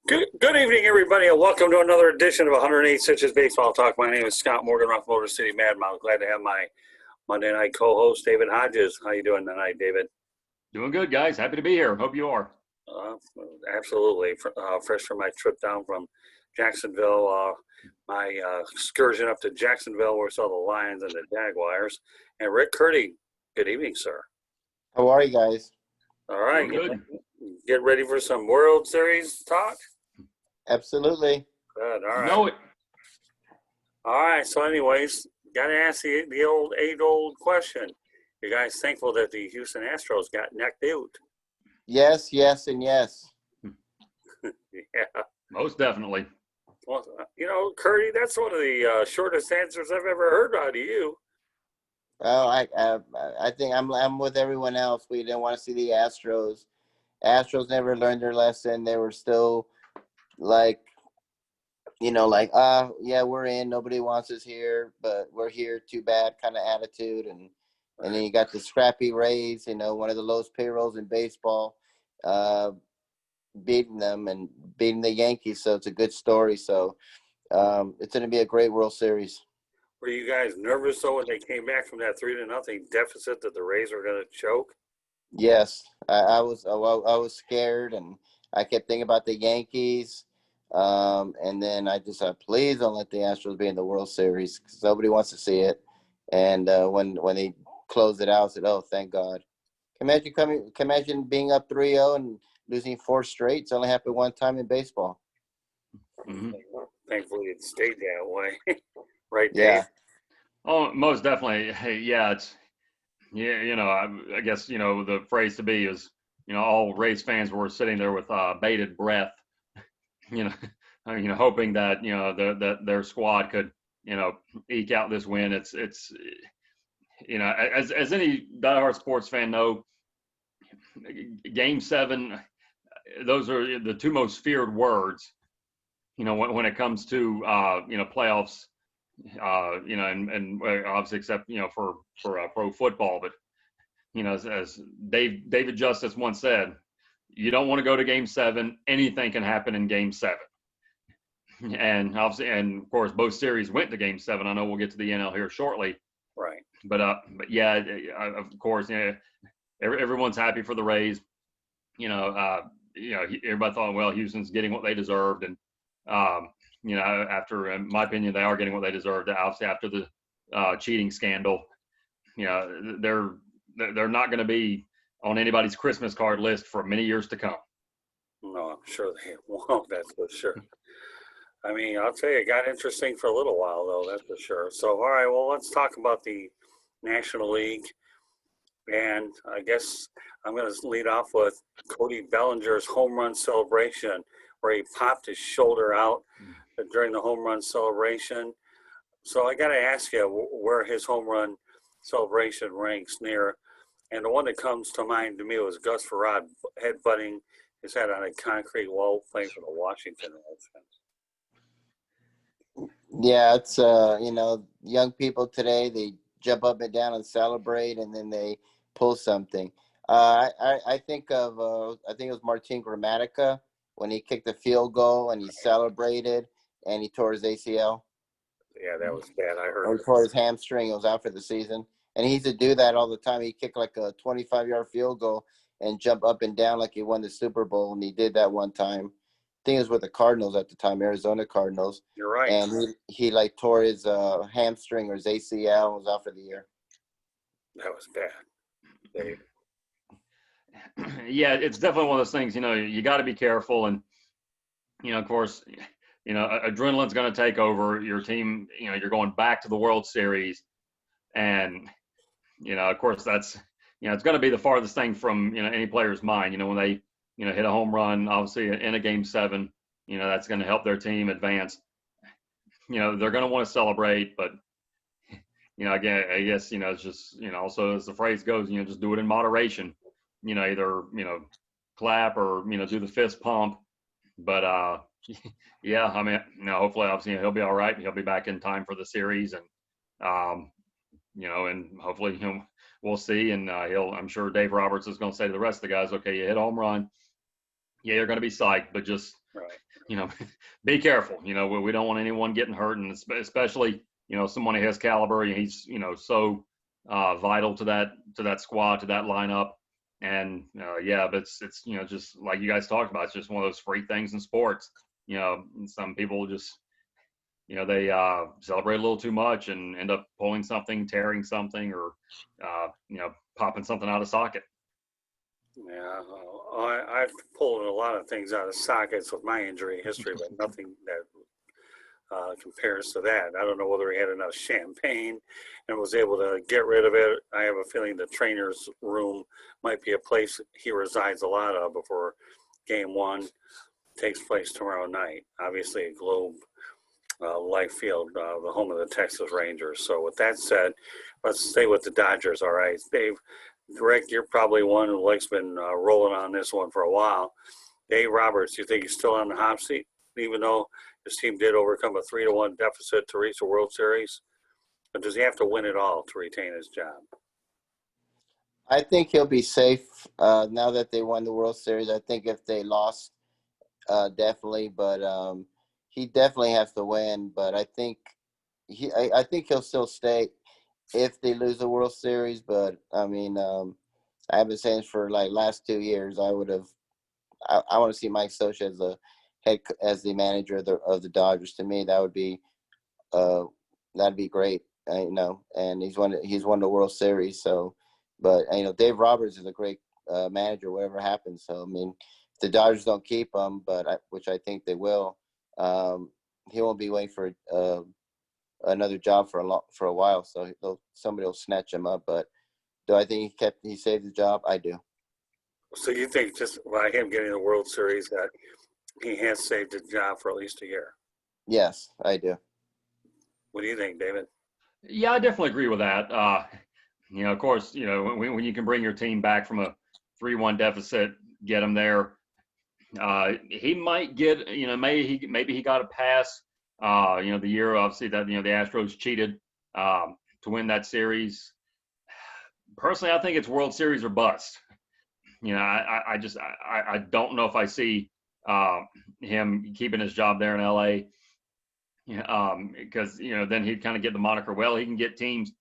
Good evening, everybody, and welcome to another edition of 108 Stitches Baseball Talk. My name is Scott Morgan, Rough Motor City Madmouth. Glad to have my Monday night co-host, David Hodges. How you doing tonight, David? Doing good, guys. Happy to be here. Hope you are. Uh, Absolutely. Fresh from my trip down from Jacksonville, my excursion up to Jacksonville where we saw the Lions and the Jaguars. And Rick Curti, good evening, sir. How are you guys? All right. Doing good. Get ready for some World Series talk? Absolutely. Good. All You right. know it. All right. So, anyways, got to ask the old age-old question. You guys thankful that the Houston Astros got necked out? Yes, yes, and yes. Yeah. Most definitely. Well, Curdy, that's one of the shortest answers I've ever heard out of you. Well, I think I'm with everyone else. We didn't want to see the Astros. Astros never learned their lesson. They were still like, yeah, we're in. Nobody wants us here, but we're here. Too bad kind of attitude. And then you got the scrappy Rays, one of the lowest payrolls in baseball, beating them and beating the Yankees. So it's a good story. So it's going to be a great World Series. Were you guys nervous, though, when they came back from that 3-0 deficit that the Rays were going to choke? Yes, I was scared, and I kept thinking about the Yankees. And then I just said, please don't let the Astros be in the World Series because nobody wants to see it. And when they closed it out, I said, oh, thank God. Can imagine being up 3-0 and losing 4 straight. It's only happened one time in baseball. Mm-hmm. Thankfully, it stayed that way. Right, Dave? Yeah. Oh, most definitely. Hey, yeah, I guess, the phrase to be is, all Rays fans were sitting there with bated breath, hoping that, that their squad could, eke out this win. It's as any diehard sports fan know, Game 7, those are the two most feared words, when it comes to, playoffs, and obviously except, for pro football. But, as David Justice once said, you don't want to go to Game 7. Anything can happen in Game 7. And obviously, and of course, both series went to Game 7. I know we'll get to the NL here shortly. Right. But yeah, of course, everyone's happy for the Rays. Everybody thought, well, Houston's getting what they deserved, and after, in my opinion, they are getting what they deserved. Obviously, after the cheating scandal, they're not going to be on anybody's Christmas card list for many years to come. No, I'm sure they won't. That's for sure. I mean, I'll tell you, it got interesting for a little while, though. That's for sure. So, all right, well, let's talk about the National League. And I guess I'm going to lead off with Cody Bellinger's home run celebration, where he popped his shoulder out during the home run celebration. So I got to ask you where his home run celebration ranks near. And the one that comes to mind to me was Gus Farad headbutting his head on a concrete wall playing for the Washington Redskins. Yeah, it's young people today, they jump up and down and celebrate, and then they pull something. I think it was Martin Gramatica when he kicked the field goal and he celebrated and he tore his ACL. Yeah, that was bad. I heard. Or he tore his hamstring. It was out for the season. And he used to do that all the time. He kicked like a 25-yard field goal and jump up and down like he won the Super Bowl. And he did that one time. I think it was with the Cardinals at the time, Arizona Cardinals. You're right. And he tore his hamstring or his ACL and was out for the year. That was bad. Dave. Yeah, it's definitely one of those things, you got to be careful. And, of course, adrenaline's going to take over your team. You're going back to the World Series. And, of course, that's, it's going to be the farthest thing from, any player's mind, when they, hit a home run, obviously in a Game 7, that's going to help their team advance. They're going to want to celebrate, but, again, I guess, it's just, also as the phrase goes, just do it in moderation, either, clap or, do the fist pump. But, yeah, I mean, hopefully, obviously, he'll be all right. He'll be back in time for the series. And, and hopefully, we'll see. And I'm sure Dave Roberts is going to say to the rest of the guys, okay, you hit a home run. Yeah, you're going to be psyched, but just, right. be careful. We don't want anyone getting hurt, and especially someone of his caliber. He's so vital to that squad, to that lineup. And but it's just like you guys talked about. It's just one of those freak things in sports. Some people just they celebrate a little too much and end up pulling something, tearing something, or popping something out of socket. Yeah, I've pulled a lot of things out of sockets with my injury history, but nothing that compares to that. I don't know whether he had enough champagne and was able to get rid of it. I have a feeling the trainer's room might be a place he resides a lot of before game one takes place tomorrow night. Obviously, at Globe Life Field, the home of the Texas Rangers. So with that said, let's stay with the Dodgers. All right, Dave. Rick, you're probably one who likes been rolling on this one for a while. Dave Roberts, you think he's still on the hot seat, even though his team did overcome a 3-1 deficit to reach the World Series? Or does he have to win it all to retain his job? I think he'll be safe now that they won the World Series. I think if they lost, definitely, but he definitely has to win. But I think I think he'll still stay if they lose the World Series. But I mean, I've been saying for like last 2 years, I want to see Mike Scioscia as the manager of the Dodgers. To me, that would be that'd be great. And he's won the World Series. So, but Dave Roberts is a great manager. Whatever happens. So I mean, if the Dodgers don't keep him, which I think they will, he won't be waiting for another job for a while. So somebody will snatch him up. But do I think he saved the job? I do. So you think just by him getting the World Series that he has saved his job for at least a year? Yes, I do. What do you think, David? Yeah, I definitely agree with that. Of course, when you can bring your team back from a 3-1 deficit, get them there. He might get, maybe he got a pass. The year obviously that the Astros cheated to win that series. Personally, I think it's World Series or bust. I don't know if I see him keeping his job there in LA. Because then he'd kind of get the moniker. Well, he can get teams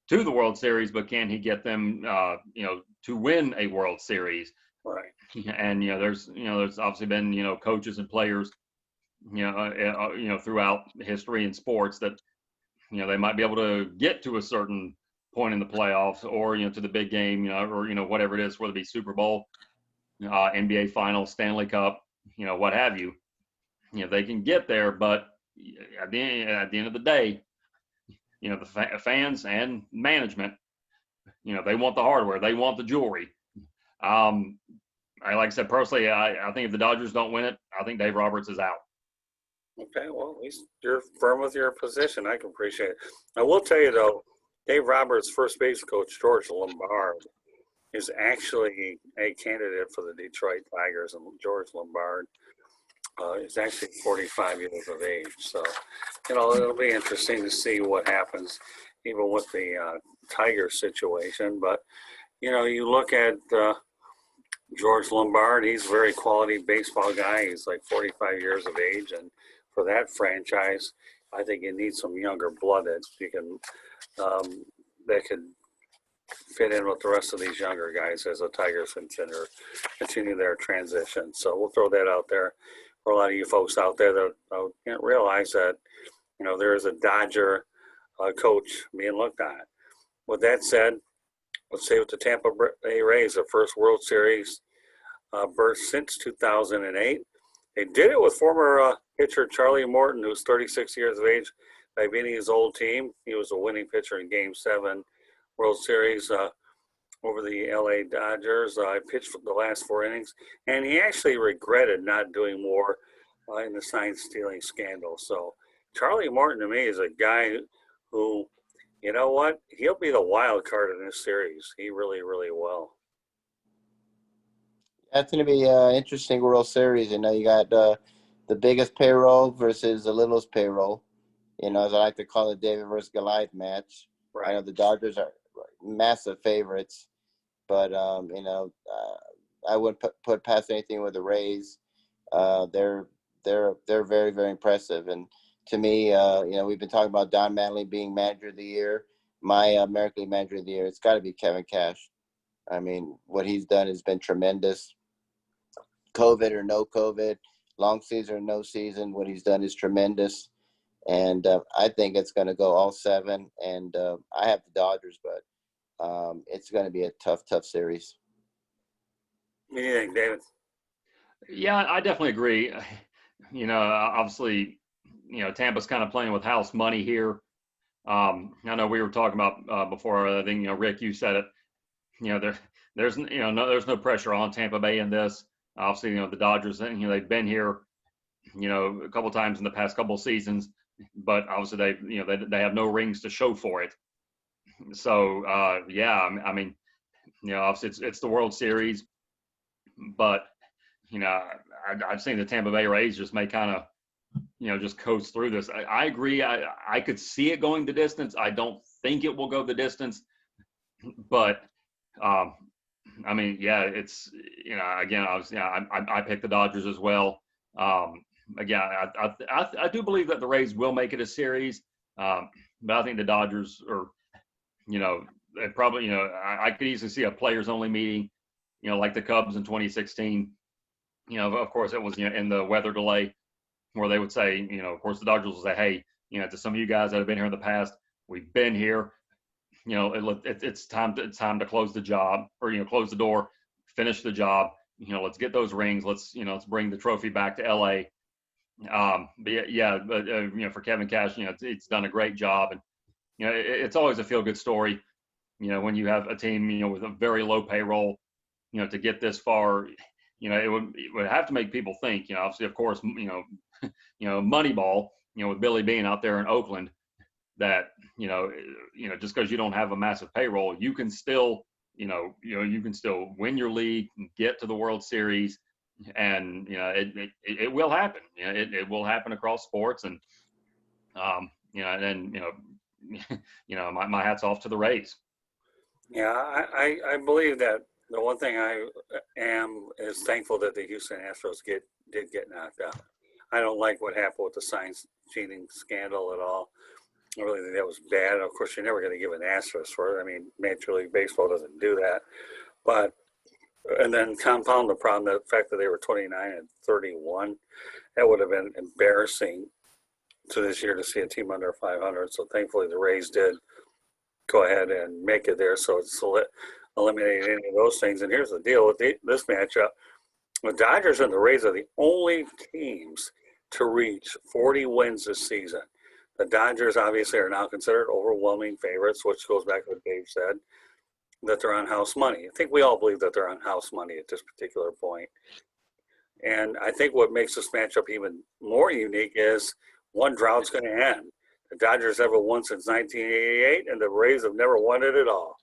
to the World Series, but can he get them to win a World Series? Right. And there's obviously been coaches and players throughout history in sports that they might be able to get to a certain point in the playoffs or to the big game or whatever it is, whether it be Super Bowl, NBA Finals, Stanley Cup, what have you. They can get there, but at the end of the day, the fans and management, they want the hardware, they want the jewelry. Like I said, personally, I think if the Dodgers don't win it, I think Dave Roberts is out. Okay, well, at least you're firm with your position. I can appreciate it. I will tell you, though, Dave Roberts' first base coach, George Lombard, is actually a candidate for the Detroit Tigers. And George Lombard is actually 45 years of age. So, it'll be interesting to see what happens, even with the Tiger situation. But, you look at George Lombard, he's a very quality baseball guy. He's like 45 years of age. And for that franchise, I think it needs some younger blood that you can that could fit in with the rest of these younger guys as the Tigers continue their transition. So we'll throw that out there for a lot of you folks out there that can't realize that, there is a Dodger coach being looked at. With that said, let's say with the Tampa Bay Rays, the first World Series berth since 2008. They did it with former pitcher Charlie Morton, who's 36 years of age, by beating his old team. He was a winning pitcher in Game 7 World Series over the LA Dodgers. I pitched for the last 4 innings, and he actually regretted not doing more in the sign-stealing scandal. So Charlie Morton, to me, is a guy who, you know what, he'll be the wild card in this series. He really, really will. That's going to be an interesting World Series. You got the biggest payroll versus the littlest payroll. As I like to call it, David versus Goliath match. Right. I know the Dodgers are massive favorites, but I wouldn't put past anything with the Rays. They're they're very, very impressive. And to me, we've been talking about Don Mattingly being manager of the year. My American League manager of the year, it's got to be Kevin Cash. I mean, what he's done has been tremendous. COVID or no COVID, long season or no season, what he's done is tremendous. And I think it's going to go all 7. And I have the Dodgers, but it's going to be a tough series. What do you think, David? Yeah, I definitely agree. Obviously, Tampa's kind of playing with house money here. I know we were talking about before. I think Rick, you said it. There's no pressure on Tampa Bay in this. Obviously, the Dodgers. They've been here, a couple times in the past couple of seasons, but obviously they have no rings to show for it. So I mean, obviously it's the World Series, but I've seen the Tampa Bay Rays just may kind of just coast through this. I agree. I could see it going the distance. I don't think it will go the distance, but I mean, yeah, it's again, I picked the Dodgers as well. Again, I do believe that the Rays will make it a series, but I think the Dodgers are, they probably, I could easily see a players only meeting, like the Cubs in 2016. Of course, it was in the weather delay where they would say, of course, the Dodgers will say, hey, to some of you guys that have been here in the past, we've been here. It's time to close the job, or close the door, finish the job. Let's get those rings. Let's bring the trophy back to LA. But for Kevin Cash, it's done a great job, and it's always a feel good story. When you have a team with a very low payroll, to get this far, it would have to make people think. Obviously, of course, Moneyball, with Billy Bean out there in Oakland, that just because you don't have a massive payroll, you can still you can still win your league, get to the World Series, and it will happen. It will happen across sports, and my hat's off to the Rays. Yeah, I believe that the one thing I am is thankful that the Houston Astros did get knocked out. I don't like what happened with the signs cheating scandal at all. I really think that was bad. Of course, you're never going to give an asterisk for it. I mean, Major League Baseball doesn't do that. But, and then compound the problem, the fact that they were 29-31, that would have been embarrassing to this year to see a team under 500. So thankfully the Rays did go ahead and make it there. So it's eliminated any of those things. And here's the deal with this matchup. The Dodgers and the Rays are the only teams to reach 40 wins this season. The Dodgers obviously are now considered overwhelming favorites, which goes back to what Dave said, that they're on house money. I think we all believe that they're on house money at this particular point. And I think what makes this matchup even more unique is one drought's going to end. The Dodgers haven't won since 1988, and the Rays have never won it at all.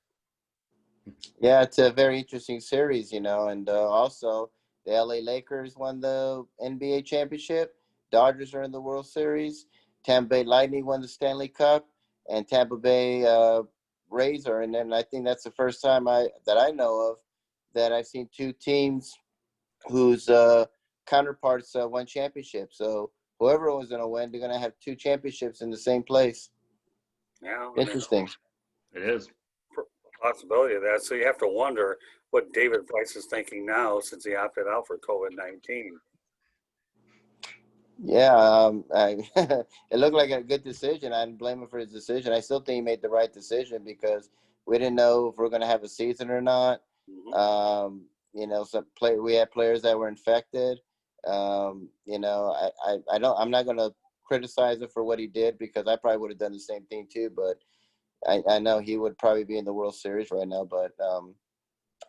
Yeah, it's a very interesting series, and also the LA Lakers won the NBA championship. Dodgers are in the World Series. Tampa Bay Lightning won the Stanley Cup, and Tampa Bay Rays are in there. And I think that's the first time that I know of that I've seen two teams whose counterparts won championships. So whoever was going to win, they're going to have two championships in the same place. Yeah, interesting. It is a possibility of that. So you have to wonder what David Price is thinking now since he opted out for COVID-19. Yeah, it looked like a good decision. I didn't blame him for his decision. I still think he made the right decision because we didn't know if we're going to have a season or not. Mm-hmm. We had players that were infected. I'm not going to criticize him for what he did because I probably would have done the same thing too. But I know he would probably be in the World Series right now. But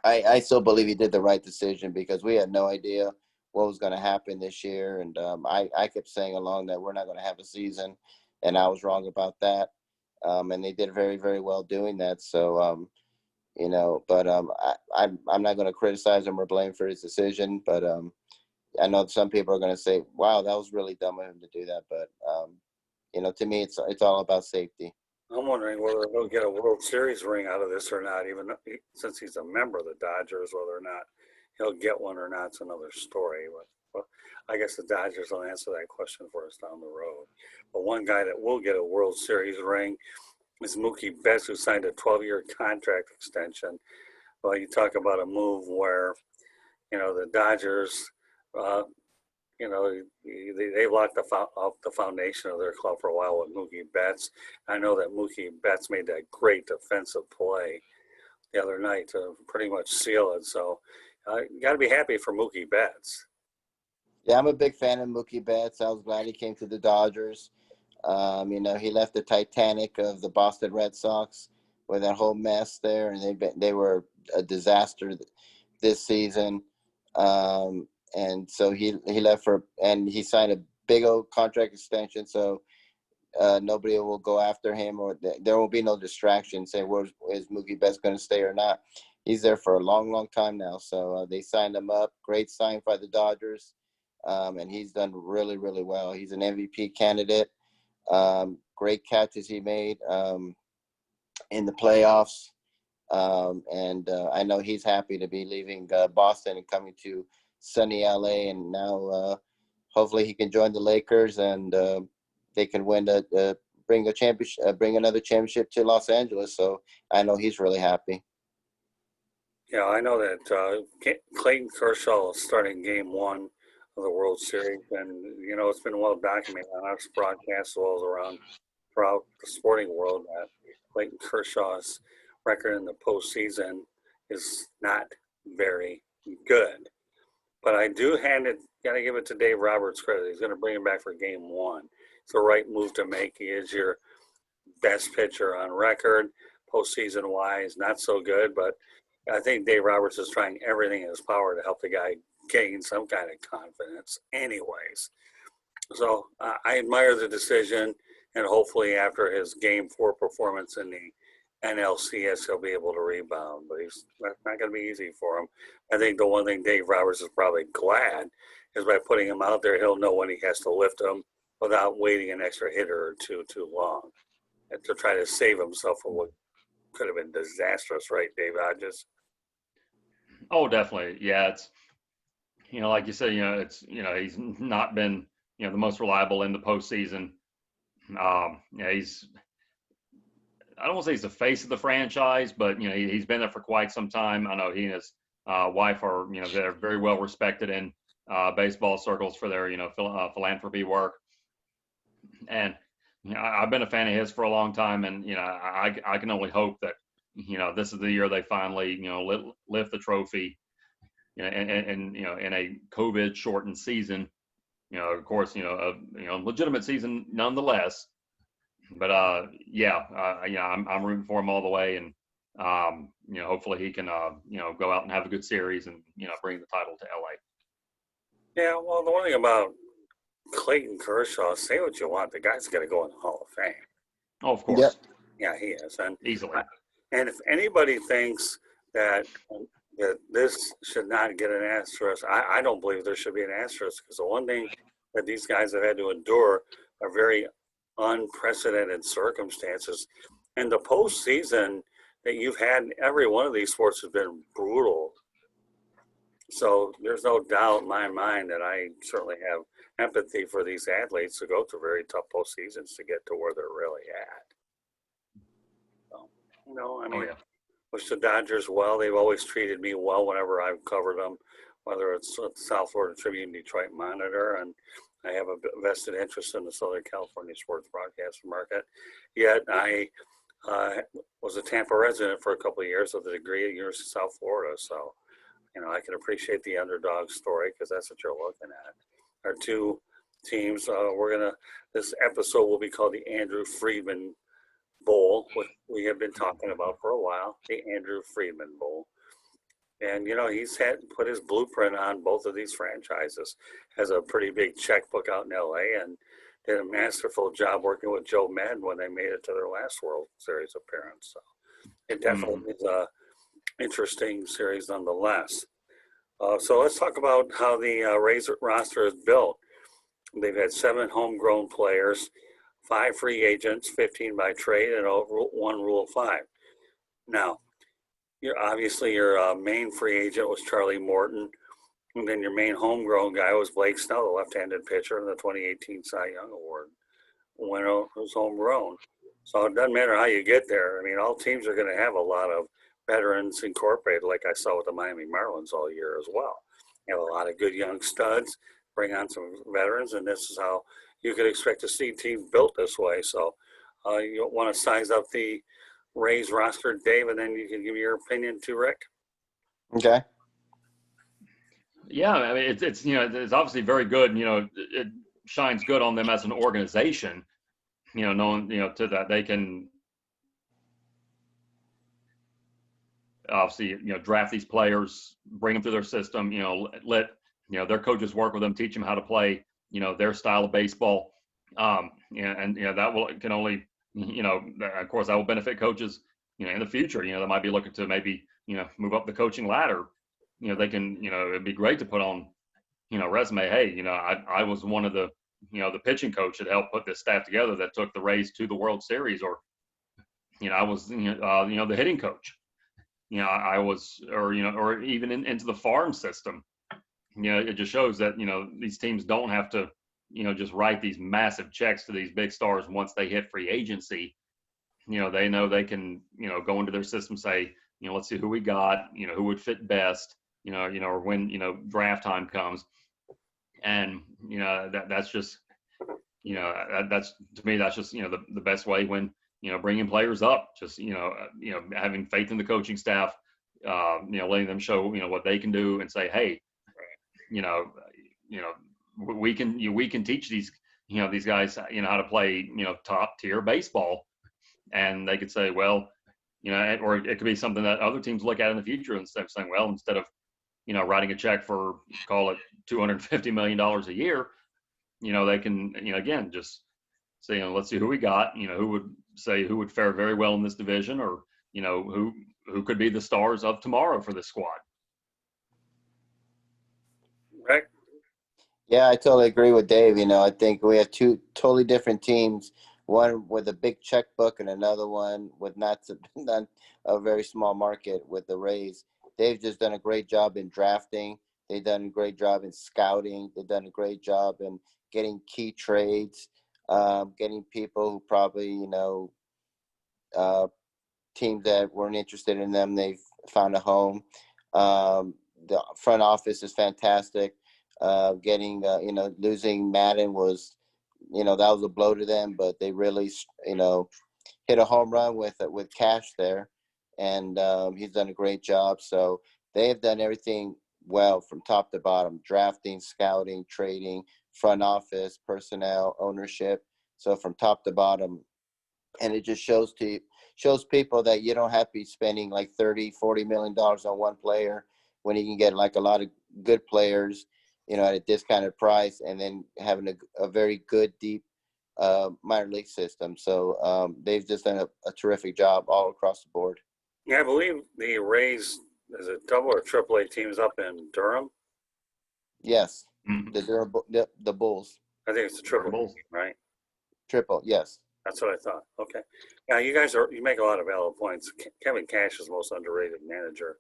I still believe he did the right decision because we had no idea what was going to happen this year. And I kept saying along that we're not going to have a season, and I was wrong about that. And they did very, very well doing that. So, I'm not going to criticize him or blame for his decision, but I know some people are going to say, wow, that was really dumb of him to do that. But, to me, it's all about safety. I'm wondering whether he'll get a World Series ring out of this or not, even since he's a member of the Dodgers, whether or not he'll get one or not, it's another story. But Well, I guess the Dodgers will answer that question for us down the road. But one guy that will get a World Series ring is Mookie Betts, who signed a 12-year contract extension. Well, you talk about a move where, the Dodgers, they locked off the foundation of their club for a while with Mookie Betts. I know that Mookie Betts made that great defensive play the other night to pretty much seal it. So you got to be happy for Mookie Betts. Yeah, I'm a big fan of Mookie Betts. I was glad he came to the Dodgers. He left the Titanic of the Boston Red Sox with that whole mess there, and they were a disaster this season. And so he left and he signed a big old contract extension. So nobody will go after him, or there will be no distraction saying, is Mookie Betts going to stay or not? He's there for a long, long time now. So they signed him up. Great sign by the Dodgers. And he's done really, really well. He's an MVP candidate. Great catches he made in the playoffs. I know he's happy to be leaving Boston and coming to sunny LA. And now hopefully he can join the Lakers and they can bring another championship to Los Angeles. So I know he's really happy. Yeah, I know that Clayton Kershaw is starting game 1 of the World Series, and it's been well documented on our broadcast as well as around throughout the sporting world that Clayton Kershaw's record in the postseason is not very good. But I do got to give it to Dave Roberts credit. He's going to bring him back for game 1. It's the right move to make. He is your best pitcher on record, postseason wise, not so good, but I think Dave Roberts is trying everything in his power to help the guy gain some kind of confidence anyways. So I admire the decision, and hopefully after his game 4 performance in the NLCS, he'll be able to rebound, but it's not going to be easy for him. I think the one thing Dave Roberts is probably glad is by putting him out there, he'll know when he has to lift him without waiting an extra hitter or two too long, and to try to save himself from what could have been disastrous, right, Dave Hodges? Oh, definitely. Yeah, it's like you said, he's not been the most reliable in the postseason. He's, I don't want to say he's the face of the franchise, but he's been there for quite some time. I know he and his wife are they're very well respected in baseball circles for their philanthropy work, and I've been a fan of his for a long time, and I can only hope that this is the year they finally lift the trophy, and in a COVID shortened season, of course a legitimate season nonetheless. But I'm rooting for him all the way, and hopefully he can go out and have a good series and bring the title to LA. Yeah, well, the one thing about Clayton Kershaw, say what you want, the guy's going to go in the Hall of Fame. Oh, of course. Yep. Yeah, he is, and Easily. And if anybody thinks that this should not get an asterisk, I don't believe there should be an asterisk, because the one thing that these guys have had to endure are very unprecedented circumstances. And the postseason that you've had in every one of these sports has been brutal. So there's no doubt in my mind that I certainly have empathy for these athletes to go through very tough postseasons to get to where they're really at. So, wish the Dodgers well. They've always treated me well whenever I've covered them, whether it's the South Florida Tribune, Detroit Monitor, and I have a vested interest in the Southern California sports broadcast market. Yet I was a Tampa resident for a couple of years with a degree at University of South Florida. So, I can appreciate the underdog story, because that's what you're looking at. Our two teams, this episode will be called the Andrew Friedman Bowl, which we have been talking about for a while, the Andrew Friedman Bowl. And, he's put his blueprint on both of these franchises, has a pretty big checkbook out in LA, and did a masterful job working with Joe Madden when they made it to their last World Series appearance. So it definitely is a interesting series nonetheless. So let's talk about how the Rays roster is built. They've had 7 homegrown players, 5 free agents, 15 by trade, and 1 Rule 5. Now, your main free agent was Charlie Morton. And then your main homegrown guy was Blake Snell, the left-handed pitcher in the 2018 Cy Young Award. Winner was homegrown. So it doesn't matter how you get there. I mean, all teams are going to have a lot of veterans incorporated, like I saw with the Miami Marlins all year as well. You have a lot of good young studs, bring on some veterans, and this is how you could expect to see teams built this way. So you want to size up the Rays roster, Dave, and then you can give your opinion to Rick. Okay. Yeah, I mean, it's you know, it's obviously very good. You know, it shines good on them as an organization. You know, knowing, you know, to that they can obviously, you know, draft these players, bring them through their system. You know, let you know their coaches work with them, teach them how to play, you know, their style of baseball. And you know that can only, you know, of course that will benefit coaches, you know, in the future. You know, they might be looking to maybe, you know, move up the coaching ladder. You know, they can, you know, it'd be great to put on, you know, resume. Hey, you know, I was one of the, you know, the pitching coach that helped put this staff together that took the Rays to the World Series, or, you know, I was, you know, the hitting coach. You know, I was, or, you know, or even into the farm system. You know, it just shows that, you know, these teams don't have to, you know, just write these massive checks to these big stars once they hit free agency. You know they can, you know, go into their system, say, you know, let's see who we got, you know, who would fit best, you know, or when, you know, draft time comes. And, you know, that's just, you know, that's, to me, that's just, you know, the best way when, you know, bringing players up, just, you know, having faith in the coaching staff, you know, letting them show, you know, what they can do and say, hey, you know, we can teach these, you know, these guys, you know, how to play, you know, top tier baseball. And they could say, well, you know, or it could be something that other teams look at in the future instead of saying, well, instead of, you know, writing a check for, call it $250 million a year, you know, they can, you know, again, just say, you know, let's see who we got, you know, who would fare very well in this division, or, you know, who could be the stars of tomorrow for this squad. Right. Yeah, I totally agree with Dave. You know, I think we have two totally different teams, one with a big checkbook and another one with not a very small market with the Rays. They've just done a great job in drafting. They've done a great job in scouting. They've done a great job in getting key trades, getting people who probably, you know, teams that weren't interested in them, they've found a home. The front office is fantastic. Getting, you know, losing Madden was, you know, that was a blow to them, but they really, you know, hit a home run with Cash there, and he's done a great job. So they have done everything well from top to bottom: drafting, scouting, trading, front office, personnel, ownership. So from top to bottom, and it just shows people that you don't have to be spending like $30-40 million on one player when you can get like a lot of good players, you know, at a discounted price, and then having a very good, deep minor league system. So they've just done a terrific job all across the board. Yeah, I believe the Rays, is it double or triple A teams up in Durham? Yes. Mm-hmm. The Bulls. I think it's the triple Bulls. team, right? Triple, yes. That's what I thought. Okay. Yeah, you make a lot of valid points. Kevin Cash is the most underrated manager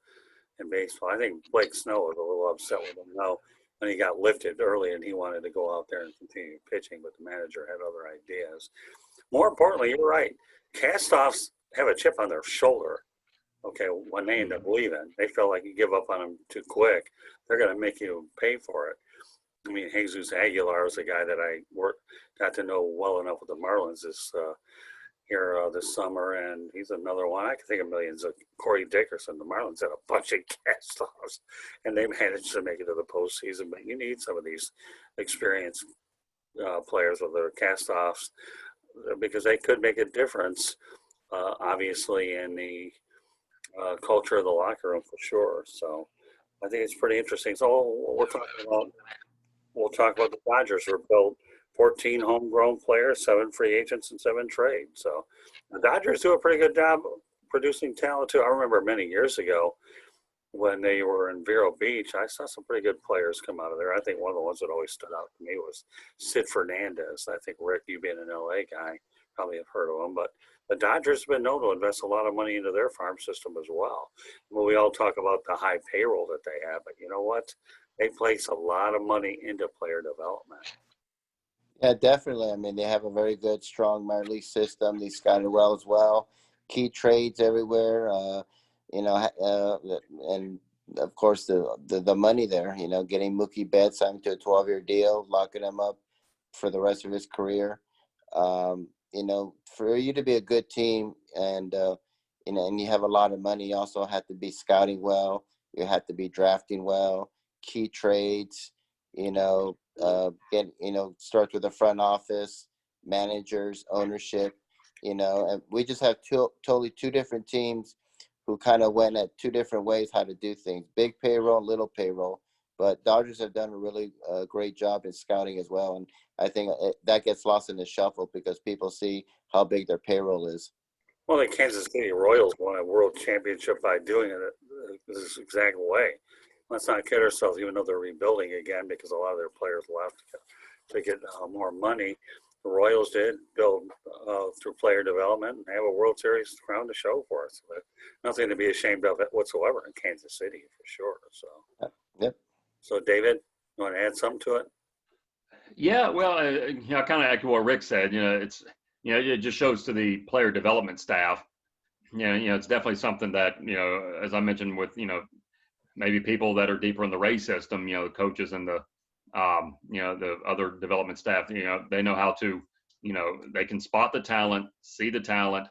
in baseball. I think Blake Snow was a little upset with him now when he got lifted early and he wanted to go out there and continue pitching, but the manager had other ideas. More importantly, you're right. Castoffs have a chip on their shoulder. Okay, when they end up leaving, they feel like you give up on them too quick. They're going to make you pay for it. I mean, Jesus Aguilar is a guy that I got to know well enough with the Marlins this summer, and he's another one. I can think of millions of Corey Dickerson. The Marlins had a bunch of cast-offs, and they managed to make it to the postseason. But you need some of these experienced players with their cast-offs because they could make a difference, obviously, in the culture of the locker room for sure. So I think it's pretty interesting. So we'll talk about the Dodgers, who built 14 homegrown players, 7 free agents, and 7 trades. So the Dodgers do a pretty good job producing talent too. I remember many years ago when they were in Vero Beach, I saw some pretty good players come out of there. I think one of the ones that always stood out to me was Sid Fernandez. I think, Rick, you being an LA guy, probably have heard of him. But the Dodgers have been known to invest a lot of money into their farm system as well. Well, we all talk about the high payroll that they have, but you know what? they place a lot of money into player development. Yeah, definitely. I mean, they have a very good, strong minor league system. They scouted well as well. Key trades everywhere. And of course the money there. Getting Mookie Betts signed to a 12-year deal, locking him up for the rest of his career. For you to be a good team, and and you have a lot of money, you also have to be scouting well. You have to be drafting well. Key trades. Starts with the front office, managers, ownership, and we just have totally two different teams who kind of went at two different ways how to do things. Big payroll, little payroll. But Dodgers have done a really great job in scouting as well. And I think that gets lost in the shuffle because people see how big their payroll is. Well, the Kansas City Royals won a world championship by doing it this exact way. Let's not kid ourselves, even though they're rebuilding again because a lot of their players left to get more money. The Royals did build through player development and have a World Series crown to show for us. But nothing to be ashamed of whatsoever in Kansas City, for sure. So, Yep. So David, you want to add something to it? Yeah, well, kind of echo what Rick said. It's it just shows to the player development staff. It's definitely something that as I mentioned with maybe people that are deeper in the Ray system, the coaches and the the other development staff, they know how to, they can spot the talent, see the talent,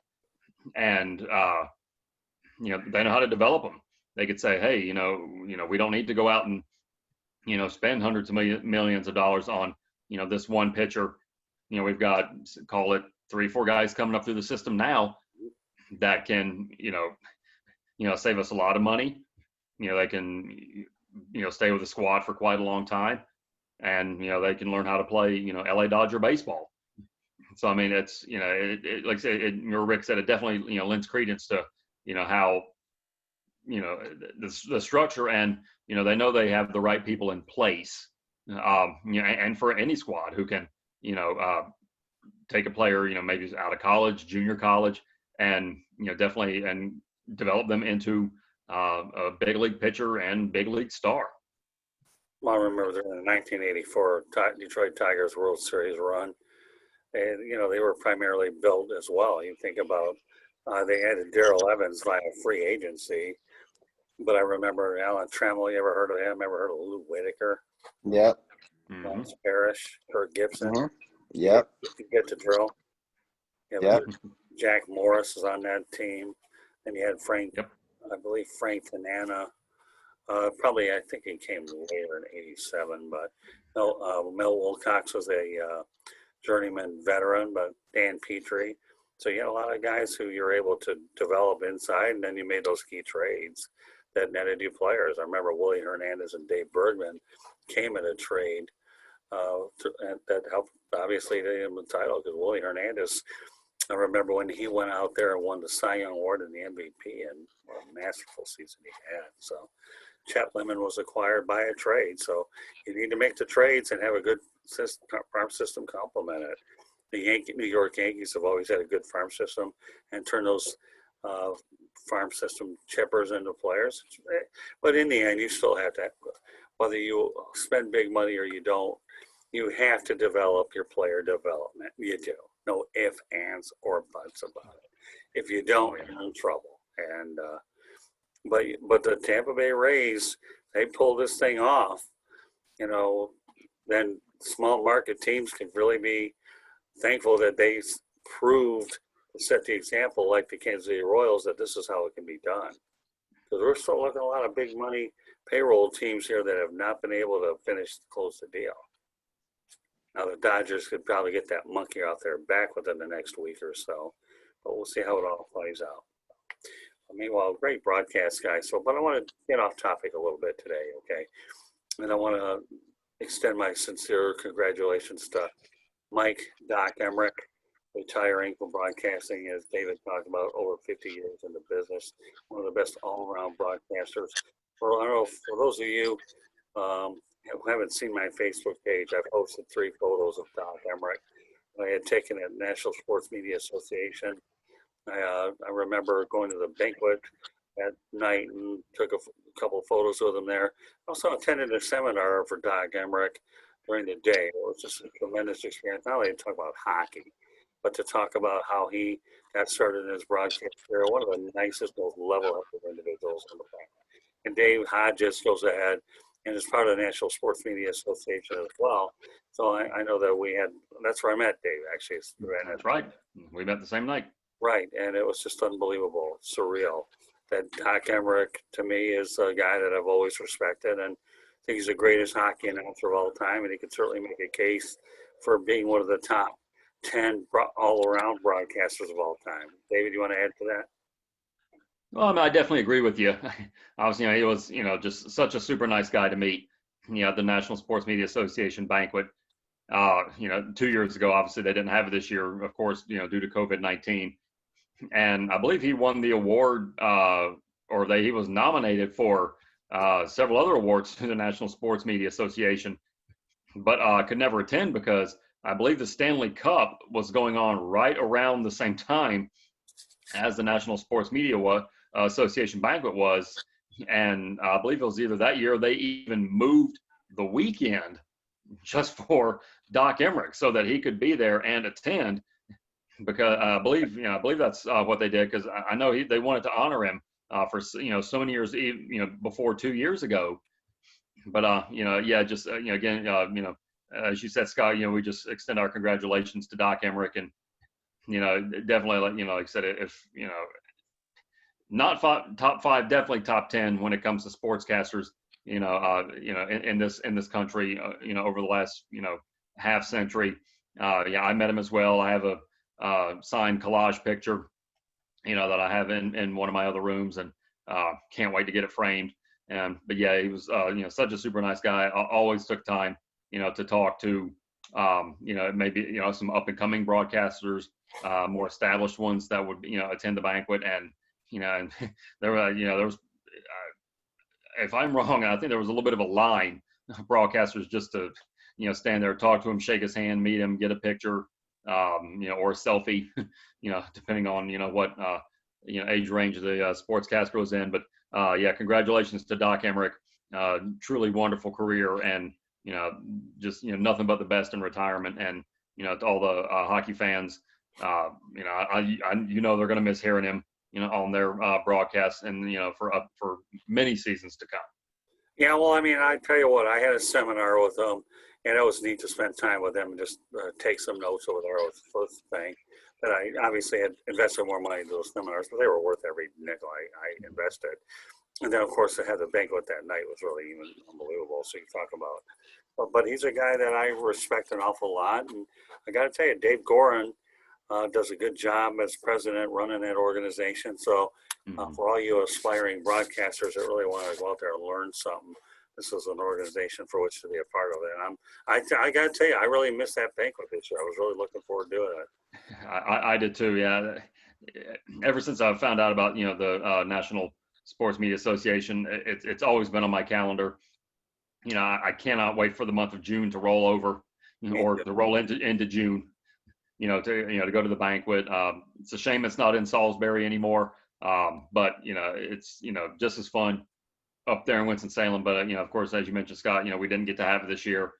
and they know how to develop them. They could say, hey, we don't need to go out and spend hundreds of millions of dollars on this one pitcher. We've got, call it 3-4 guys coming up through the system now that can save us a lot of money. They can stay with the squad for quite a long time, and they can learn how to play LA Dodger baseball. So I mean, it's like I said, Rick said, it definitely lends credence to how the structure, and they know they have the right people in place, and for any squad who can take a player maybe out of college, junior college, and definitely and develop them into a big league pitcher and big league star. Well, I remember during the 1984 Detroit Tigers World Series run, and they were primarily built as well. You think about they added Darrell Evans via free agency, but I remember Alan Trammell. You ever heard of him? Ever heard of Lou Whitaker? Yep. Lawrence Parrish, Kurt Gibson. Mm-hmm. Yep. You get the drill. Yep. Jack Morris is on that team, and you had Frank. Yep. I believe Frank Tanana. Probably, I think he came later in '87, but Mel Wilcox was a journeyman veteran, but Dan Petrie. So you had a lot of guys who you're able to develop inside, and then you made those key trades that netted you players. I remember Willie Hernandez and Dave Bergman came in a trade that helped, obviously, they won the title because Willie Hernandez, I remember when he went out there and won the Cy Young Award and the MVP, and what a masterful season he had. So Chet Lemon was acquired by a trade. So you need to make the trades and have a good farm system complement it. The New York Yankees have always had a good farm system and turn those farm system chippers into players. But in the end, you still have to, whether you spend big money or you don't, you have to develop your player development. You do. No ifs, ands, or buts about it. If you don't, you're in trouble. And but the Tampa Bay Rays, they pull this thing off. Then small market teams can really be thankful that they proved, set the example, like the Kansas City Royals, that this is how it can be done. Because we're still looking at a lot of big money payroll teams here that have not been able to close the deal. Now the Dodgers could probably get that monkey off their back within the next week or so, but we'll see how it all plays out. Meanwhile, great broadcast, guys. But I want to get off topic a little bit today, okay? And I want to extend my sincere congratulations to Mike Doc Emrick, retiring from broadcasting, as David talked about, over 50 years in the business, one of the best all-around broadcasters. For those of you who haven't seen my Facebook page, I've posted 3 photos of Doc Emrick I had taken at National Sports Media Association. I remember going to the banquet that night and took a couple of photos with him there. Also attended a seminar for Doc Emrick during the day. It was just a tremendous experience. Not only to talk about hockey, but to talk about how he got started in his broadcast career. One of the nicest, most level-headed individuals on the planet. And Dave Hodges goes ahead and is part of the National Sports Media Association as well. So I know that that's where I met Dave, actually. That's right. We met the same night. Right, and it was just unbelievable, surreal. That Doc Emrick, to me, is a guy that I've always respected, and I think he's the greatest hockey announcer of all time, and he could certainly make a case for being one of the top 10 all-around broadcasters of all time. David, you want to add to that? Well, I mean, I definitely agree with you. Obviously, he was, just such a super nice guy to meet. At the National Sports Media Association banquet. 2 years ago, obviously they didn't have it this year, of course, due to COVID-19. And I believe he won the award, he was nominated for several other awards to the National Sports Media Association, but could never attend because I believe the Stanley Cup was going on right around the same time as the National Sports Media Association banquet was. And I believe it was either that year or they even moved the weekend just for Doc Emrick so that he could be there and attend, because I believe that's what they did, because I know they wanted to honor him for so many years, before 2 years ago. But again, as you said, Scott, we just extend our congratulations to Doc Emrick, and definitely, like I said, if not top five, definitely top 10 when it comes to sportscasters, in this country, over the last, half century. I met him as well. I have a signed collage picture, that I have in one of my other rooms, and can't wait to get it framed. But yeah, he was, such a super nice guy. Always took time, to talk to, maybe, some up and coming broadcasters, more established ones that would, attend the banquet. And, and there was, if I'm wrong, I think there was a little bit of a line of broadcasters just to, stand there, talk to him, shake his hand, meet him, get a picture, or a selfie, depending on, what, age range the sportscaster was in. But congratulations to Doc Emrick. Truly wonderful career, and, just, nothing but the best in retirement. And, to all the hockey fans, they're going to miss hearing him, on their broadcasts, and, for many seasons to come. Yeah, well, I mean, I tell you what, I had a seminar with them, and it was neat to spend time with them and just take some notes over there. Was the first thing that I obviously had invested more money into those seminars, but they were worth every nickel I invested. And then, of course, they had the banquet that night was really even unbelievable. So you talk about, but he's a guy that I respect an awful lot. And I got to tell you, Dave Gorin does a good job as president running that organization. So for all you aspiring broadcasters that really want to go out there and learn something, this is an organization for which to be a part of it. And I got to tell you, I really missed that banquet this year. I was really looking forward to doing it. I did too. Yeah. Ever since I found out about, the National Sports Media Association, it's always been on my calendar. I cannot wait for the month of June to roll over, or to roll into June. To go to the banquet. It's a shame it's not in Salisbury anymore. But it's just as fun up there in Winston-Salem. But of course, as you mentioned, Scott, we didn't get to have it this year.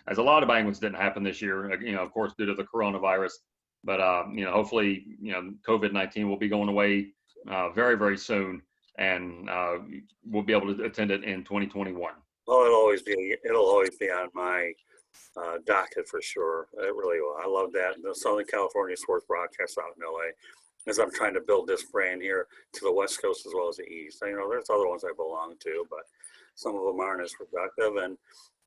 As a lot of banquets didn't happen this year. Of course, due to the coronavirus. But hopefully, COVID-19 will be going away very, very soon, and we'll be able to attend it in 2021. Well, it'll always be on my docket for sure. It really will. I love that. The Southern California sports broadcast out in LA, as I'm trying to build this brand here to the West Coast as well as the East. There's other ones I belong to, but some of them aren't as productive. And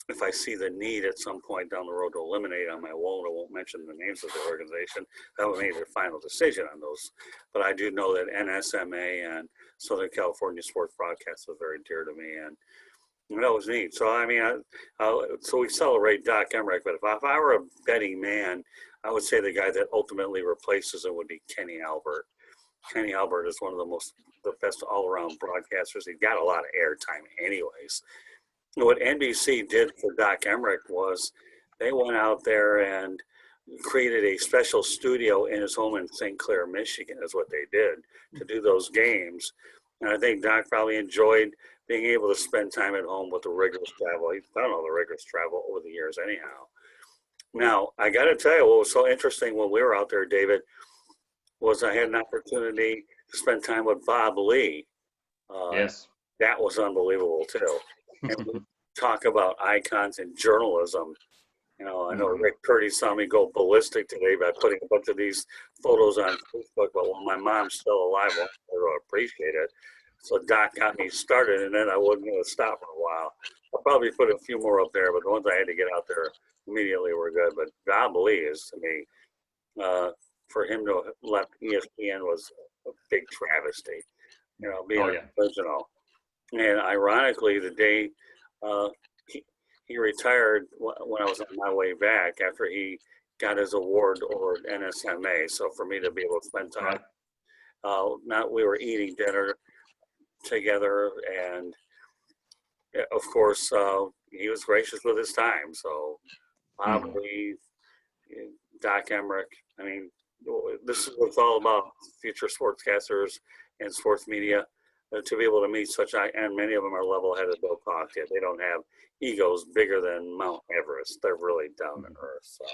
if I see the need at some point down the road to eliminate them, I won't mention the names of the organization. I haven't made their final decision on those. But I do know that NSMA and Southern California sports broadcast is very dear to me. And that was neat. So, I mean, so we celebrate Doc Emrick, but if I were a betting man, I would say the guy that ultimately replaces him would be Kenny Albert. Kenny Albert is one of the best all-around broadcasters. He got a lot of airtime anyways. What NBC did for Doc Emrick was they went out there and created a special studio in his home in St. Clair, Michigan, is what they did to do those games. And I think Doc probably enjoyed being able to spend time at home with the rigorous travel. He's done all the rigorous travel over the years anyhow. Now, I got to tell you, what was so interesting when we were out there, David, was I had an opportunity to spend time with Bob Lee. Yes. That was unbelievable, too. And we talk about icons in journalism. You know, I know Rick Curti saw me go ballistic today by putting a bunch of these photos on Facebook, but when my mom's still alive, I'll appreciate it. So Doc got me started, and then I wasn't going to stop for a while. I'll probably put a few more up there, but the ones I had to get out there immediately were good. But Bob Lee is, to me, for him to have left ESPN was a big travesty, you know, being original. And ironically, the day he retired when I was on my way back after he got his award over at NSMA. So for me to be able to spend time, we were eating dinner together, and of course he was gracious with his time. So Bob Lee, Doc Emrick, I mean, this is what it's all about, future sportscasters and sports media, to be able to meet such, and many of them are level-headed, they'll talk to you. They don't have egos bigger than Mount Everest. They're really down to earth. So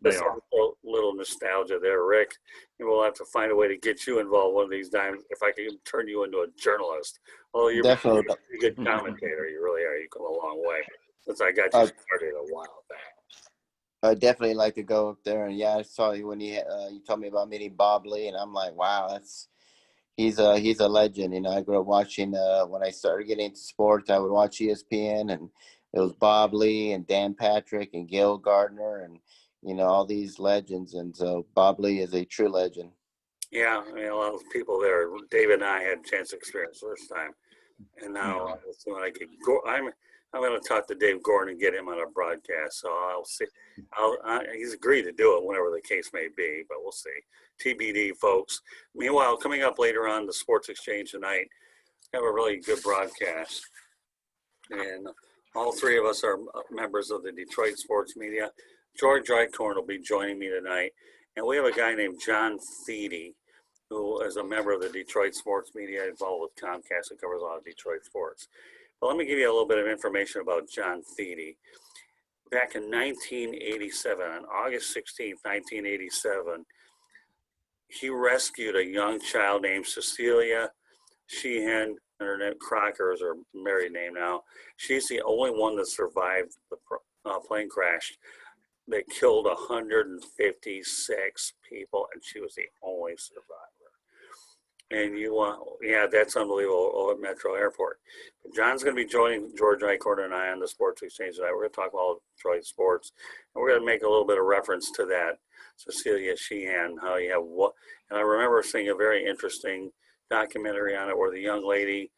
They are. A little nostalgia there, Rick. And we'll have to find a way to get you involved one of these times if I can turn you into a journalist. Well, you're Definitely. a pretty good commentator. You really are. You come a long way since I got you started a while back. I definitely like to go up there, and I saw you when you told me about meeting Bob Lee, and I'm like, wow, he's a legend. You know, I grew up watching when I started getting into sports, I would watch ESPN, and it was Bob Lee and Dan Patrick and Gil Gardner and all these legends, and so Bob Lee is a true legend. Yeah, I mean, a lot of people there. David and I had a chance to experience first time, and now when I get I'm going to talk to Dave Gordon and get him on a broadcast. So I'll see. He's agreed to do it whenever the case may be, but we'll see. TBD, folks. Meanwhile, coming up later on the Sports Exchange tonight, we have a really good broadcast. And all three of us are members of the Detroit sports media. George Drycorn will be joining me tonight. And we have a guy named John Thiede, who is a member of the Detroit sports media involved with Comcast and covers a lot of Detroit sports. But let me give you a little bit of information about John Thiede. Back in 1987, on August 16th, 1987, he rescued a young child named Cecilia Sheehan, and her name Crocker is her married name now. She's the only one that survived the plane crash that killed 156 people, and she was the only survivor. And that's unbelievable at Metro Airport. But John's going to be joining George Drycorn and I on the Sports Exchange tonight. We're going to talk about Detroit sports, and we're going to make a little bit of reference to that Cecilia Sheehan, how you have what. And I remember seeing a very interesting documentary on it where the young lady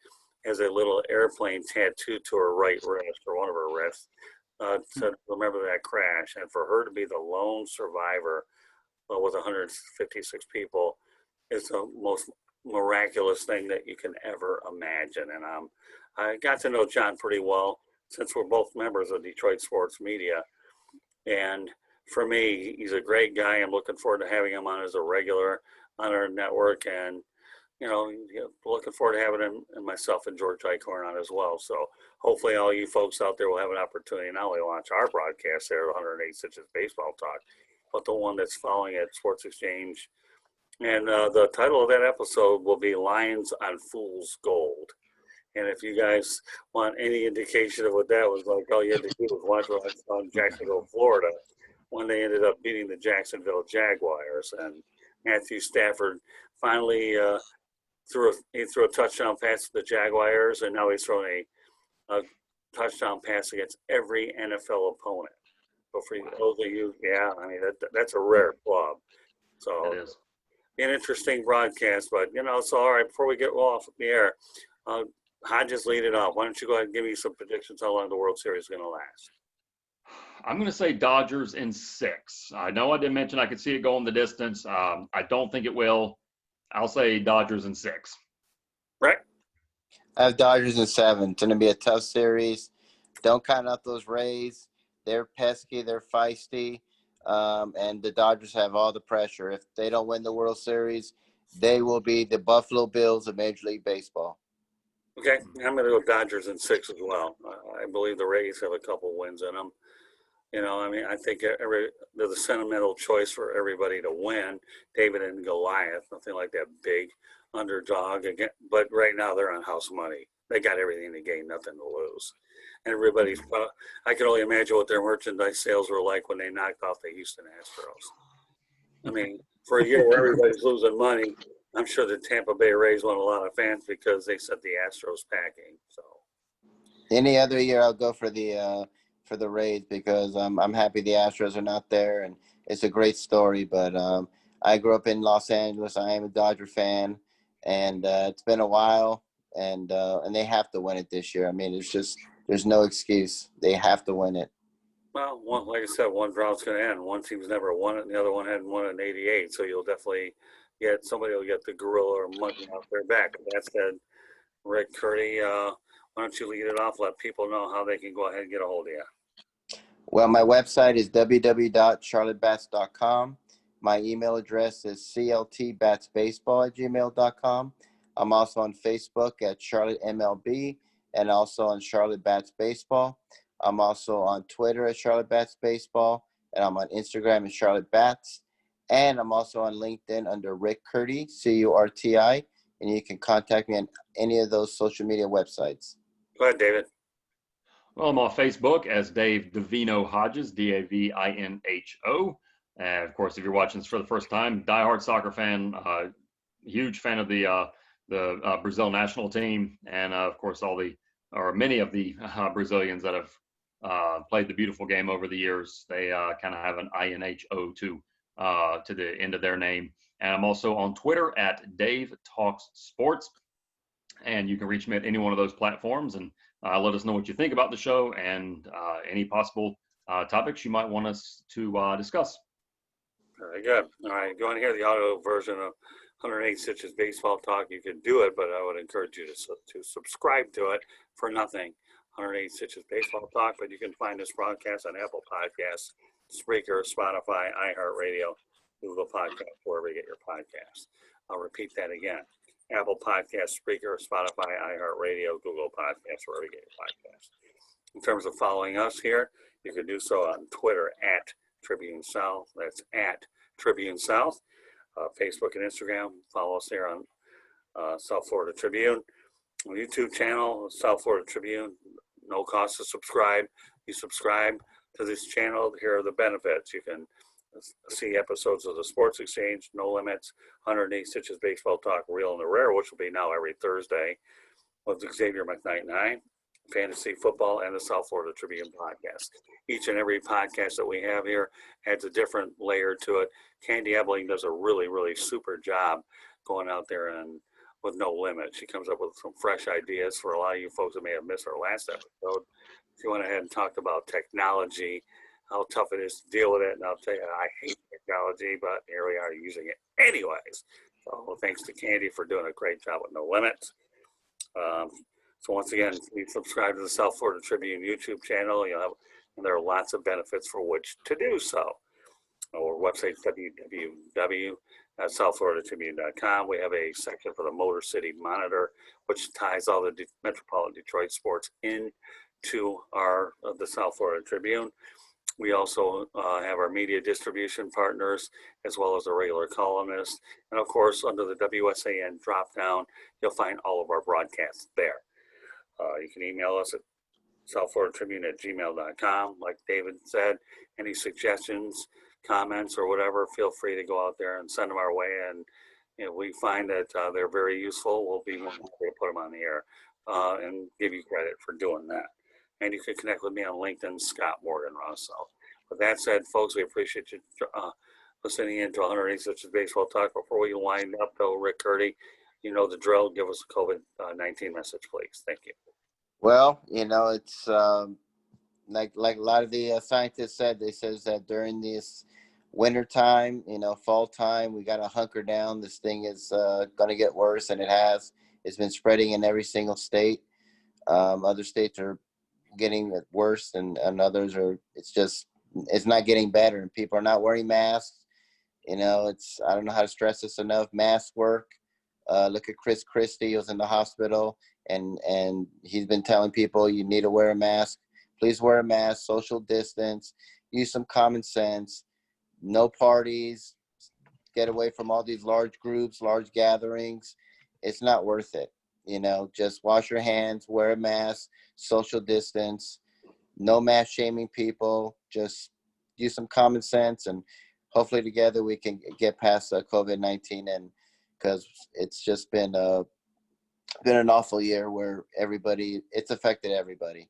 has a little airplane tattooed to her right wrist, or one of her wrists, to remember that crash. And for her to be the lone survivor with 156 people is the most miraculous thing that you can ever imagine. And I got to know John pretty well since we're both members of Detroit sports media. And for me, he's a great guy. I'm looking forward to having him on as a regular on our network. And, looking forward to having him and myself and George Drycorn on as well. So hopefully all you folks out there will have an opportunity not only to watch our broadcast there at 108 Stitches Baseball Talk, but the one that's following at Sports Exchange. And the title of that episode will be Lions on Fool's Gold. And if you guys want any indication of what that was like, all you had to do was watch what I saw in Jacksonville, Florida, when they ended up beating the Jacksonville Jaguars. And Matthew Stafford finally threw a touchdown pass to the Jaguars, and now he's thrown a touchdown pass against every NFL opponent. So for those of you, that's a rare club. So it is an interesting broadcast, but so all right, before we get off the air, Hodges lead it off. Why don't you go ahead and give me some predictions how long the World Series is going to last? I'm going to say Dodgers in 6. I know I didn't mention I could see it going the distance. I don't think it will. I'll say Dodgers in 6. Right. I have Dodgers in 7. It's going to be a tough series. Don't count out those Rays. They're pesky. They're feisty. and the Dodgers have all the pressure. If they don't win the World Series, they will be the Buffalo Bills of Major League Baseball. Okay, I'm going to go Dodgers in 6 as well. I believe the Rays have a couple wins in them. You know, I mean, I think they're the sentimental choice for everybody to win. David and Goliath, nothing like that big underdog again. But right now they're on house money. They got everything to gain, nothing to lose. Everybody's. I can only imagine what their merchandise sales were like when they knocked off the Houston Astros. I mean, for a year where everybody's losing money, I'm sure the Tampa Bay Rays won a lot of fans because they sent the Astros packing. So any other year, I'll go for the Rays because I'm happy the Astros are not there, and it's a great story. But I grew up in Los Angeles. I am a Dodger fan, and it's been a while, and they have to win it this year. I mean, it's just there's no excuse. They have to win it. well, like I said, one drought's going to end. One team's never won it, and the other one hadn't won it in '88. So you'll definitely get somebody will get the gorilla or monkey off their back. But that said, Rick Curti, why don't you lead it off? Let people know how they can go ahead and get a hold of you. Well, my website is www.charlottebats.com. My email address is cltbatsbaseball@gmail.com. I'm also on Facebook at Charlotte MLB and also on Charlotte Bats Baseball. I'm also on Twitter at Charlotte Bats Baseball, and I'm on Instagram at Charlotte Bats. And I'm also on LinkedIn under Rick Curti, Curti, and you can contact me on any of those social media websites. Go ahead, David. Well, I'm on Facebook as Dave Davino Hodges, Davino. And of course, if you're watching this for the first time, diehard soccer fan, huge fan of the Brazil national team, and of course, many of the Brazilians that have played the beautiful game over the years. They kind of have an INHO to the end of their name. And I'm also on Twitter at Dave Talks Sports, and you can reach me at any one of those platforms and let us know what you think about the show and any possible topics you might want us to discuss. Very good. All right. If you want to hear the audio version of 108 Stitches Baseball Talk, you can do it, but I would encourage you to subscribe to it for nothing. 108 Stitches Baseball Talk, but you can find this broadcast on Apple Podcasts, Spreaker, Spotify, iHeartRadio, Google Podcasts, wherever you get your podcasts. I'll repeat that again. Apple Podcasts, Spreaker, Spotify, iHeartRadio, Google Podcasts, wherever you get your podcasts. In terms of following us here, you can do so on Twitter at Tribune South. That's at Tribune South. Facebook and Instagram. Follow us here on South Florida Tribune. YouTube channel, South Florida Tribune. No cost to subscribe. You subscribe to this channel, here are the benefits. You can see episodes of the Sports Exchange, No Limits, 108 Stitches Baseball Talk, Real and the Rare, which will be now every Thursday with Xavier McKnight and I, Fantasy Football, and the South Florida Tribune podcast. Each and every podcast that we have here adds a different layer to it. Candy Ebling does a really, really super job going out there and with No Limit. She comes up with some fresh ideas for a lot of you folks that may have missed our last episode. She went ahead and talked about technology, how tough it is to deal with it. And I'll tell you, I hate technology, but here we are using it anyways. So thanks to Candy for doing a great job with No Limits. So once again, please subscribe to the South Florida Tribune YouTube channel. And there are lots of benefits for which to do so. Our website, www.southfloridatribune.com. We have a section for the Motor City Monitor, which ties all the Metropolitan Detroit sports into the South Florida Tribune. We also have our media distribution partners, as well as a regular columnist. And of course, under the WSAN drop-down, you'll find all of our broadcasts there. You can email us at southfloridatribune@gmail.com. Like David said, any suggestions, comments, or whatever, feel free to go out there and send them our way. And we find that they're very useful. We'll be more happy to put them on the air and give you credit for doing that. And you can connect with me on LinkedIn, Scott Morgan Rosso. With that said, folks, we appreciate you listening in to 108 Stitches Baseball Talk. Before we wind up, though, Rick Curti, you know the drill. Give us a COVID-19 message, please. Thank you. Well, it's like a lot of the scientists said. They says that during this winter time, fall time, we got to hunker down. This thing is going to get worse, and it has. It's been spreading in every single state. Other states are getting it worse, and others are. It's just it's not getting better, and people are not wearing masks. You know, I don't know how to stress this enough. Masks work. Look at Chris Christie, who was in the hospital, and he's been telling people you need to wear a mask. Please wear a mask, social distance, use some common sense, no parties, get away from all these large groups, large gatherings. It's not worth it. You know, just wash your hands, wear a mask, social distance, no mass shaming people, just use some common sense, and hopefully together we can get past COVID-19, and because it's just been an awful year where it's affected everybody.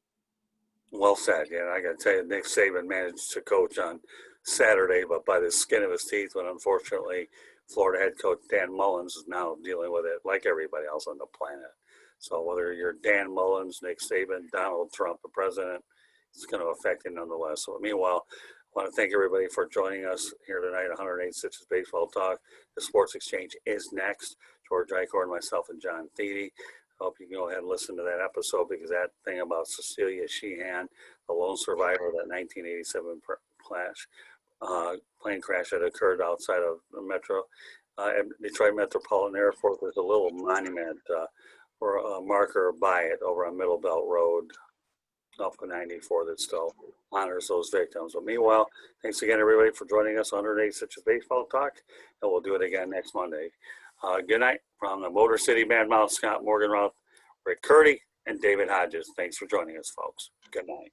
Well said. Yeah, I got to tell you, Nick Saban managed to coach on Saturday, but by the skin of his teeth. When unfortunately, Florida head coach Dan Mullins is now dealing with it, like everybody else on the planet. So whether you're Dan Mullins, Nick Saban, Donald Trump, the president, it's going to affect him nonetheless. So meanwhile, I want to thank everybody for joining us here tonight. 108 Stitches Baseball Talk. The Sports Exchange is next. George Eichhorn, myself, and John Thiede. I hope you can go ahead and listen to that episode, because that thing about Cecilia Sheehan, the lone survivor of that 1987 plane crash that occurred outside of the Detroit Metropolitan Airport. There's a little monument or a marker by it over on Middle Belt Road off of 94 that still honors those victims. But meanwhile, thanks again, everybody, for joining us on 108 Stitches Baseball Talk, and we'll do it again next Monday. Good night from the Motor City Madmouth, Scott Morganroth, Rick Curti, and David Hodges. Thanks for joining us, folks. Good night.